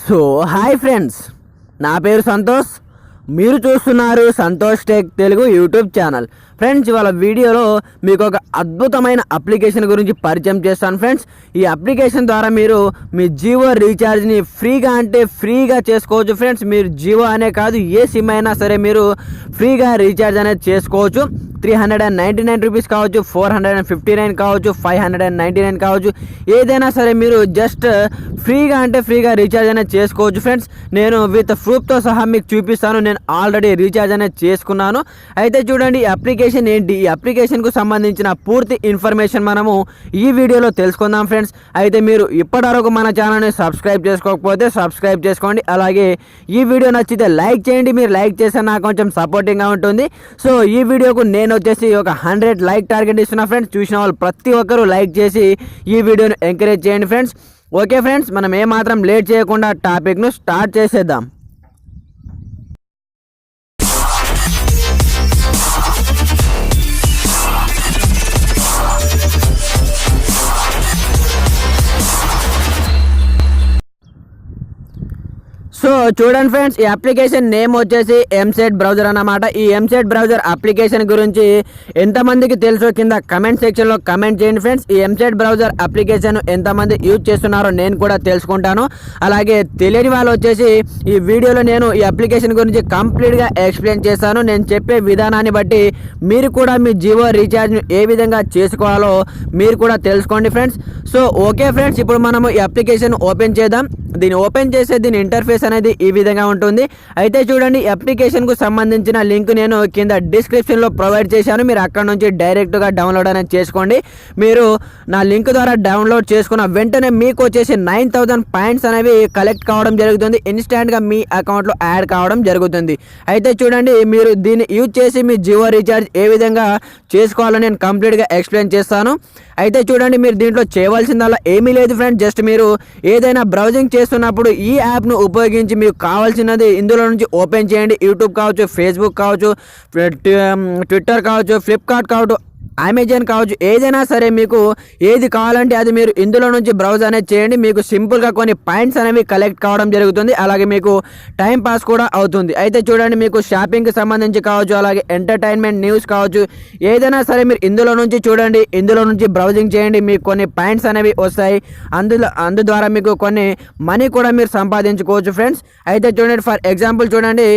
So hi friends, నా పేరు సంతోష్. మీరు చూస్తున్నారు Santosh tech Telugu YouTube channel. Friends, ఇవాళ వీడియోలో మీకు ఒక అద్భుతమైన అప్లికేషన్ గురించి పరిచయం చేస్తాను. ఫ్రెండ్స్, ఈ అప్లికేషన్ ద్వారా మీరు మీ జియో రీఛార్జ్ని ఫ్రీగా చేసుకోవచ్చు. ఫ్రెండ్స్, మీరు జియో అనే కాదు, ఏ సిమ్ అయినా సరే మీరు ఫ్రీగా రీఛార్జ్ అనేది చేసుకోవచ్చు. 399 రూపీస్ కావచ్చు, 459 కావచ్చు, 599 కావచ్చు, ఏదైనా సరే మీరు జస్ట్ ఫ్రీగా రీఛార్జ్ అనేది చేసుకోవచ్చు. ఫ్రెండ్స్, నేను విత్ ప్రూఫ్తో సహా మీకు చూపిస్తాను. నేను ఆల్రెడీ రీఛార్జ్ అనేది చేసుకున్నాను. అయితే చూడండి, ఈ అప్లికేషన్ ఏంటి, ఈ అప్లికేషన్కు సంబంధించిన పూర్తి ఇన్ఫర్మేషన్ మనము ఈ వీడియోలో తెలుసుకుందాం. ఫ్రెండ్స్, అయితే మీరు ఇప్పటివరకు మన ఛానల్ని సబ్స్క్రైబ్ చేసుకోకపోతే సబ్స్క్రైబ్ చేసుకోండి. అలాగే ఈ వీడియో నచ్చితే లైక్ చేయండి. మీరు లైక్ చేస్తే నాకు కొంచెం సపోర్టింగ్గా ఉంటుంది. సో ఈ వీడియోకు నేను వచ్చేసి ఒక 100 లైక్ టార్గెట్ ఇస్తున్నా. ఫ్రెండ్స్, చూసిన వాళ్ళు ప్రతి ఒక్కరూ లైక్ చేసి ఈ వీడియోను ఎంకరేజ్ చేయండి. ఫ్రెండ్స్, ఓకే ఫ్రెండ్స్, మనం ఏమాత్రం లేట్ చేయకుండా టాపిక్ను స్టార్ట్ చేసేద్దాం. సో చూడండి ఫ్రెండ్స్, ఈ అప్లికేషన్ నేమ్ వచ్చేసి ఎంసెట్ బ్రౌజర్ అన్నమాట. ఈ ఎంసెట్ బ్రౌజర్ అప్లికేషన్ గురించి ఎంతమందికి తెలుసో కింద కమెంట్ సెక్షన్లో కమెంట్ చేయండి. ఫ్రెండ్స్, ఈ ఎంసెట్ బ్రౌజర్ అప్లికేషన్ ఎంతమంది యూజ్ చేస్తున్నారో నేను కూడా తెలుసుకుంటాను. అలాగే తెలియని వాళ్ళు వచ్చేసి ఈ వీడియోలో నేను ఈ అప్లికేషన్ గురించి కంప్లీట్గా ఎక్స్ప్లెయిన్ చేస్తాను. నేను చెప్పే విధానాన్ని బట్టి మీరు కూడా మీ జియో రీఛార్జ్ను ఏ విధంగా చేసుకోవాలో మీరు కూడా తెలుసుకోండి. ఫ్రెండ్స్, సో ఓకే ఫ్రెండ్స్, ఇప్పుడు మనము ఈ అప్లికేషన్ ఓపెన్ చేద్దాం. దీన్ని ఓపెన్ చేసే దీని ఇంటర్ఫేస్ అనేది ఈ విధంగా ఉంటుంది. అయితే చూడండి, అప్లికేషన్కు సంబంధించిన లింక్ నేను కింద డిస్క్రిప్షన్లో ప్రొవైడ్ చేశాను. మీరు అక్కడ నుంచి డైరెక్ట్గా డౌన్లోడ్ అనేది చేసుకోండి. మీరు నా లింక్ ద్వారా డౌన్లోడ్ చేసుకున్న వెంటనే మీకు వచ్చేసి 9000 పాయింట్స్ అనేవి కలెక్ట్ కావడం జరుగుతుంది. ఇన్స్టాంట్గా మీ అకౌంట్లో యాడ్ కావడం జరుగుతుంది. అయితే చూడండి, మీరు దీన్ని యూజ్ చేసి మీ జియో రీఛార్జ్ ఏ విధంగా చేసుకోవాలో నేను కంప్లీట్గా ఎక్స్ప్లెయిన్ చేస్తాను. అయితే చూడండి, మీరు దీంట్లో చేయవలసిందల్లా ఏమీ లేదు ఫ్రెండ్స్. జస్ట్ మీరు ఏదైనా బ్రౌజింగ్ చేస్తున్నప్పుడు ఈ యాప్ను ఉపయోగించి మీకు కావాల్సినది ఇందులో నుంచి ఓపెన్ చేయండి. యూట్యూబ్ కావచ్చు, ఫేస్బుక్ కావచ్చు, ట్విట్టర్ కావచ్చు, ఫ్లిప్కార్ట్ కావచ్చు, అమెజాన్ కావచ్చు, ఏదైనా సరే మీకు ఏది కావాలంటే అది మీరు ఇందులో నుంచి బ్రౌజ్ అనేది చేయండి. మీకు సింపుల్గా కొన్ని పాయింట్స్ అనేవి కలెక్ట్ కావడం జరుగుతుంది. అలాగే మీకు టైం పాస్ కూడా అవుతుంది. అయితే చూడండి, మీకు షాపింగ్కి సంబంధించి కావచ్చు, అలాగే ఎంటర్టైన్మెంట్ న్యూస్ కావచ్చు, ఏదైనా సరే మీరు ఇందులో నుంచి చూడండి, ఇందులో నుంచి బ్రౌజింగ్ చేయండి. మీకు కొన్ని పాయింట్స్ అనేవి వస్తాయి. అందు ద్వారా మీకు కొన్ని మనీ కూడా మీరు సంపాదించుకోవచ్చు. ఫ్రెండ్స్, అయితే చూడండి, ఫర్ ఎగ్జాంపుల్ చూడండి,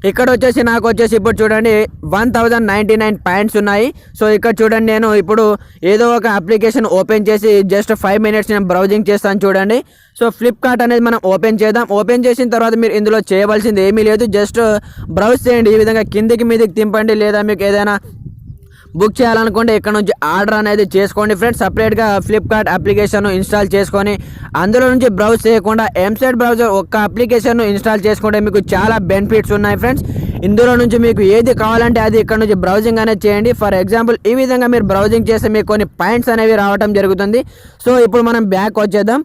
ఇక్కడ వచ్చేసి నాకు వచ్చేసి ఇప్పుడు చూడండి 1099 పాయింట్స్ ఉన్నాయి. సో ఇక్కడ చూడండి, నేను ఇప్పుడు ఏదో ఒక అప్లికేషన్ ఓపెన్ చేసి జస్ట్ 5 మినిట్స్ నేను బ్రౌజింగ్ చేస్తాను. చూడండి, సో ఫ్లిప్కార్ట్ అనేది మనం ఓపెన్ చేద్దాం. ఓపెన్ చేసిన తర్వాత మీరు ఇందులో చేయవలసింది ఏమీ లేదు, జస్ట్ బ్రౌజ్ చేయండి. ఈ విధంగా కిందికి మీదికి తింపండి. లేదా మీకు ఏదైనా బుక్ చేయాలనుకుంటే ఇక్కడ నుంచి ఆర్డర్ అనేది చేసుకోండి. ఫ్రెండ్స్, సపరేట్గా ఫ్లిప్కార్ట్ అప్లికేషన్ ఇన్స్టాల్ చేసుకొని అందులో నుంచి బ్రౌజ్ చేయకుండా ఎంసెట్ బ్రౌజర్ ఒక్క అప్లికేషన్ ఇన్స్టాల్ చేసుకుంటే మీకు చాలా బెనిఫిట్స్ ఉన్నాయి. ఫ్రెండ్స్, ఇందులో నుంచి మీకు ఏది కావాలంటే అది ఇక్కడ నుంచి బ్రౌజింగ్ అనేది చేయండి. ఫర్ ఎగ్జాంపుల్ ఈ విధంగా మీరు బ్రౌజింగ్ చేస్తే మీకు కొన్ని పాయింట్స్ అనేవి రావడం జరుగుతుంది. సో ఇప్పుడు మనం బ్యాక్ వచ్చేద్దాం.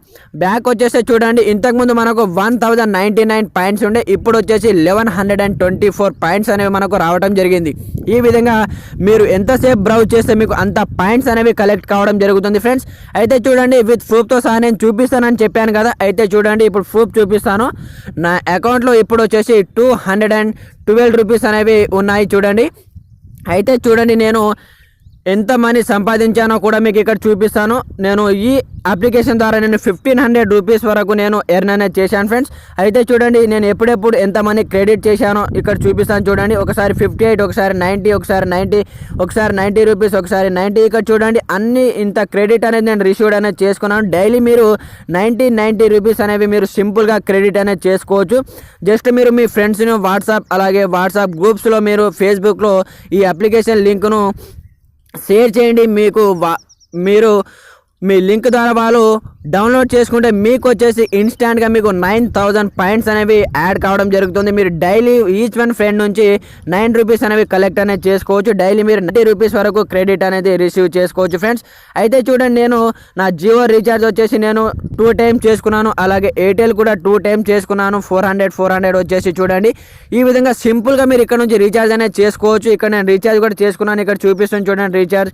బ్యాక్ వచ్చేస్తే చూడండి, ఇంతకుముందు మనకు 1099 పాయింట్స్ ఉండే, ఇప్పుడు వచ్చేసి 1124 పాయింట్స్ అనేవి మనకు రావడం జరిగింది. ఈ విధంగా మీరు ఎంతసేపు బ్రౌజ్ చేస్తే మీకు అంత పాయింట్స్ అనేవి కలెక్ట్ కావడం జరుగుతుంది. ఫ్రెండ్స్, అయితే చూడండి, విత్ ప్రూఫ్తో సహా నేను చూపిస్తానని చెప్పాను కదా. అయితే చూడండి, ఇప్పుడు ప్రూఫ్ చూపిస్తాను. నా అకౌంట్లో ఇప్పుడు వచ్చేసి 212 రూపీస్ అనేవి ఉన్నాయి. చూడండి, అయితే చూడండి, నేను ఎంత మనీ సంపాదించానో కూడా మీకు ఇక్కడ చూపిస్తాను. నేను ఈ అప్లికేషన్ ద్వారా నేను 1500 రూపీస్ వరకు నేను ఎర్న్ అనేది చేశాను. ఫ్రెండ్స్, అయితే చూడండి, నేను ఎప్పుడెప్పుడు ఎంత మనీ క్రెడిట్ చేశానో ఇక్కడ చూపిస్తాను. చూడండి, ఒకసారి 58, ఒకసారి 90, ఒకసారి 90, ఒకసారి 90 రూపీస్, ఒకసారి 90. ఇక్కడ చూడండి, అన్ని ఇంత క్రెడిట్ అనేది నేను రిసీవ్డ్ అనేది చేసుకున్నాను. డైలీ మీరు 90 రూపీస్ అనేవి మీరు సింపుల్గా క్రెడిట్ అనేది చేసుకోవచ్చు. జస్ట్ మీరు మీ ఫ్రెండ్స్ని వాట్సాప్, అలాగే వాట్సాప్ గ్రూప్స్లో, మీరు ఫేస్బుక్లో ఈ అప్లికేషన్ లింక్ను షేర్ చేయండి. మీరు మీ లింక్ ద్వారా వాళ్ళు డౌన్లోడ్ చేసుకుంటే మీకు వచ్చేసి ఇన్స్టాంట్గా మీకు 9000 పాయింట్స్ అనేవి యాడ్ కావడం జరుగుతుంది. మీరు డైలీ ఈచ్ వన్ ఫ్రెండ్ నుంచి 9 రూపీస్ అనేవి కలెక్ట్ అనేది చేసుకోవచ్చు. డైలీ మీరు 90 రూపీస్ వరకు క్రెడిట్ అనేది రిసీవ్ చేసుకోవచ్చు. ఫ్రెండ్స్, అయితే చూడండి, నేను నా జియో రీఛార్జ్ వచ్చేసి నేను 2 టైమ్స్ చేసుకున్నాను. అలాగే ఎయిర్టెల్ కూడా 2 టైమ్స్ చేసుకున్నాను. 400 వచ్చేసి చూడండి, ఈ విధంగా సింపుల్గా మీరు ఇక్కడ నుంచి రీఛార్జ్ అనేది చేసుకోవచ్చు. ఇక్కడ నేను రీఛార్జ్ కూడా చేసుకున్నాను. ఇక్కడ చూపిస్తాను చూడండి రీఛార్జ్.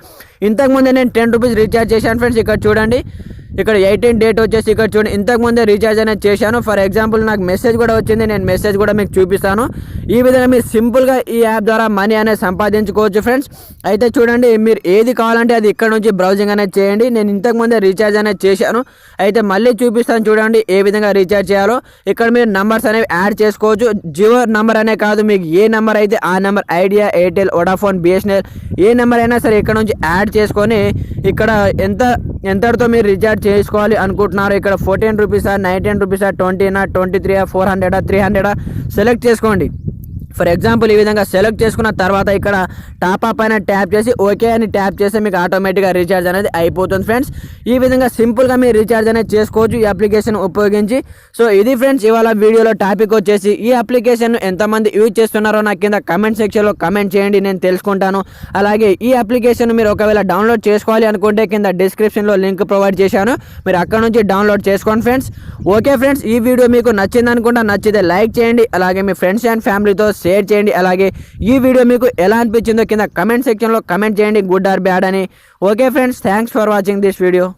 ఇంతకుముందే నేను 10 రూపీస్ రీఛార్జ్ చేశాను. ఫ్రెండ్స్, ఇక్కడ చూడండి, ఇక్కడ 18 డేట్ వచ్చేసి ఇక్కడ చూడండి ఇంతకు ముందే రీఛార్జ్ అనేది చేశాను. ఫర్ ఎగ్జాంపుల్ నాకు మెసేజ్ కూడా వచ్చింది, నేను మెసేజ్ కూడా మీకు చూపిస్తాను. ఈ విధంగా మీరు సింపుల్గా ఈ యాప్ ద్వారా మనీ అనేది సంపాదించుకోవచ్చు ఫ్రెండ్స్. అయితే చూడండి మీరు ఏది కావాలంటే అది ఇక్కడ నుంచి బ్రౌజింగ్ అనేది చేయండి. నేను ఇంతకు ముందే రీఛార్జ్ అనేది చేశాను. అయితే మళ్ళీ చూపిస్తాను చూడండి ఏ విధంగా రీఛార్జ్ చేయాలో. ఇక్కడ మీరు నంబర్స్ అనేవి యాడ్ చేసుకోవచ్చు. జియో నంబర్ అనే కాదు, మీకు ఏ నెంబర్ అయితే ఆ number, Idea, Airtel, Vodafone, BSNL ఏ నెంబర్ అయినా సరే ఇక్కడ నుంచి యాడ్ చేసుకొని ఇక్కడ ఎంతటితో మీరు రీఛార్జ్ చేసుకోవాలి అనుకుంటున్నారు, ఇక్కడ 14 రూపీసా, 19 రూపీసా, 20నా, 23, 400, 300 సెలెక్ట్ చేసుకోండి. ఫర్ ఎగ్జాంపుల్ ఈ విధంగా సెలెక్ట్ చేసుకున్న తర్వాత ఇక్కడ టాప్ అప్ అయినా ట్యాప్ చేసి ఓకే అని ట్యాప్ చేస్తే మీకు ఆటోమేటిక్గా రీఛార్జ్ అనేది అయిపోతుంది ఫ్రెండ్స్. ఈ విధంగా సింపుల్గా మీరు రీఛార్జ్ అనేది చేసుకోవచ్చు ఈ అప్లికేషన్ ఉపయోగించి. సో ఇది ఫ్రెండ్స్ ఇవాళ వీడియోలో టాపిక్ వచ్చేసి ఈ అప్లికేషన్ ఎంతమంది యూజ్ చేస్తున్నారో నాకు కింద కమెంట్ సెక్షన్లో కమెంట్ చేయండి, నేను తెలుసుకుంటాను. అలాగే ఈ అప్లికేషన్ మీరు ఒకవేళ డౌన్లోడ్ చేసుకోవాలి అనుకుంటే కింద డిస్క్రిప్షన్లో లింక్ ప్రొవైడ్ చేశాను, మీరు అక్కడ నుంచి డౌన్లోడ్ చేసుకోండి ఫ్రెండ్స్. ఓకే ఫ్రెండ్స్, ఈ వీడియో మీకు నచ్చింది అనుకుంటా, నచ్చితే లైక్ చేయండి, అలాగే మీ ఫ్రెండ్స్ అండ్ ఫ్యామిలీతో షేర్ చేయండి. అలాగే ఈ వీడియో మీకు ఎలా అనిపించిందో కింద కమెంట్ సెక్షన్లో కమెంట్ చేయండి, గుడ్ ఆర్ బ్యాడ్ అని. Okay friends, thanks for watching this video.